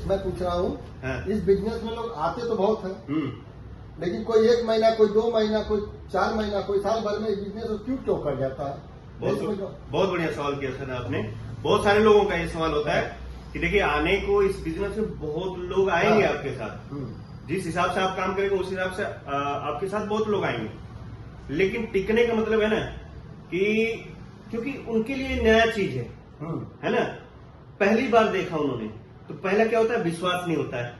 मैं पूछ रहा हूँ, हाँ। इस बिजनेस में लोग आते तो बहुत है, हम्म। लेकिन कोई 1 महीना, कोई 2 महीना, कोई 4 महीना, कोई साल भर में इस बिजनेस को क्यों कर जाता है? बहुत बढ़िया सवाल किया सर आपने। बहुत सारे लोगों का ये सवाल होता है कि देखिए, आने को इस बिजनेस में बहुत लोग आएंगे आपके साथ, जिस हिसाब से आप काम करेंगे उस हिसाब से आपके साथ बहुत लोग आएंगे, लेकिन टिकने का मतलब है ना कि क्योंकि उनके लिए नया चीज है ना, पहली बार देखा उन्होंने, तो पहला क्या होता है, विश्वास नहीं होता है,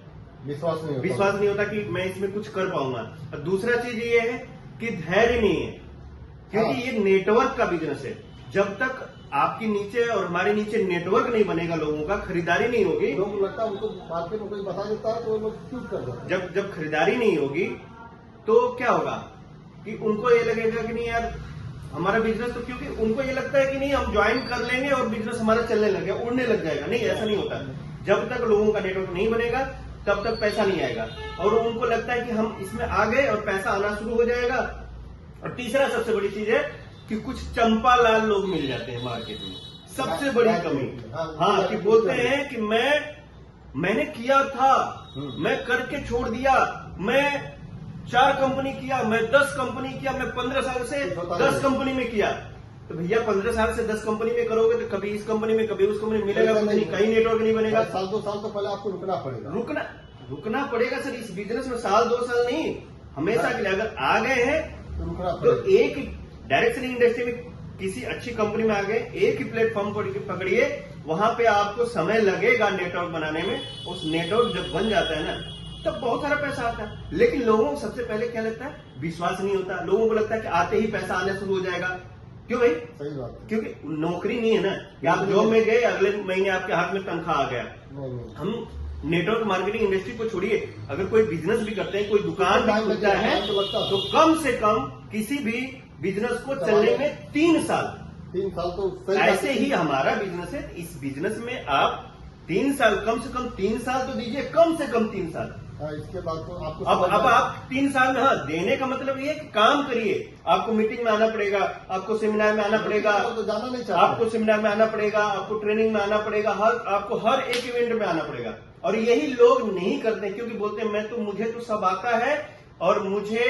विश्वास नहीं होता कि मैं इसमें कुछ कर पाऊंगा। और दूसरा चीज ये है कि धैर्य नहीं है, क्योंकि ये नेटवर्क का बिजनेस है। जब तक आपके नीचे और हमारे नीचे नेटवर्क नहीं बनेगा, लोगों का खरीदारी नहीं होगी, लोगों को लगता है उनको मार्केट में कोई बता देता है तो वो लोग क्यों कर देते हैं। जब खरीदारी नहीं होगी तो क्या होगा कि उनको ये लगेगा कि नहीं यार हमारा बिजनेस, तो क्योंकि उनको ये लगता है कि नहीं हम ज्वाइन कर लेंगे और बिजनेस हमारा चलने लग गया, उड़ने लग जाएगा। नहीं, ऐसा नहीं होता। जब तक लोगों का नेटवर्क नहीं बनेगा तब तक पैसा नहीं आएगा, और उनको लगता है कि हम इसमें आ गए और पैसा आना शुरू हो जाएगा। और तीसरा सबसे बड़ी चीज है कि कुछ चंपा लाल लोग मिल जाते हैं मार्केट में, सबसे बड़ी कमी। हाँ, कि बोलते हैं कि मैंने किया था, मैं करके छोड़ दिया, मैं 4 कंपनी किया, मैं 10 कंपनी किया, मैं 15 साल से 10 कंपनी में किया। तो भैया 15 साल से 10 कंपनी में करोगे तो कभी इस कंपनी में कभी उस कंपनी में मिलेगा नहीं, कहीं नेटवर्क नहीं बनेगा। साल 2 साल तो पहले आपको रुकना पड़ेगा सर इस बिजनेस में, साल 2 साल नहीं, हमेशा के लिए। अगर आ गए हैं तो एक डायरेक्ट सेलिंग इंडस्ट्री में किसी अच्छी कंपनी में आ गए, एक ही प्लेटफॉर्म पकड़िए, वहां पे आपको समय लगेगा नेटवर्क बनाने में। उस नेटवर्क जब बन जाता है ना तब बहुत सारा पैसा आता है। लेकिन लोगों को सबसे पहले क्या लगता है, विश्वास नहीं होता। लोगों को लगता है कि आते ही पैसा आना शुरू हो जाएगा। क्यों भाई? सही बात है। क्योंकि नौकरी नहीं है ना कि आप जॉब में गए, अगले महीने आपके हाथ में तनख्वाह आ गया। हम नेटवर्क मार्केटिंग इंडस्ट्री को छोड़िए, अगर कोई बिजनेस भी करते हैं, कोई दुकान भी खुलता है, तो कम से कम किसी भी बिजनेस को चलने में 3 साल तो ऐसे ही हमारा बिजनेस है। इस बिजनेस में आप 3 साल, कम से कम 3 साल तो दीजिए, कम से कम 3 साल। इसके बाद तो आपको अब आप 3 साल में, हाँ, देने का मतलब ये कि काम करिए। आपको मीटिंग में आना पड़ेगा, आपको सेमिनार में आना पड़ेगा, तो जाना नहीं चाहिए, आपको सेमिनार में आना पड़ेगा, आपको ट्रेनिंग में आना पड़ेगा, आपको हर एक इवेंट में आना पड़ेगा। और यही लोग नहीं करते, क्योंकि बोलते हैं मुझे तो सब आता है, और मुझे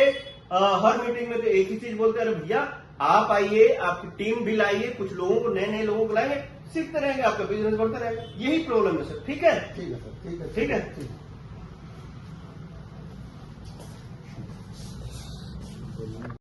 हर मीटिंग में तो एक ही चीज बोलते हैं, अरे भैया आप आइए, आपकी टीम भी लाइए, कुछ लोगों को, नए लोगों को लाइए, सीखते रहेंगे, आपका बिजनेस बढ़ता रहेगा। यही प्रॉब्लम है सर। ठीक है सर, ठीक है।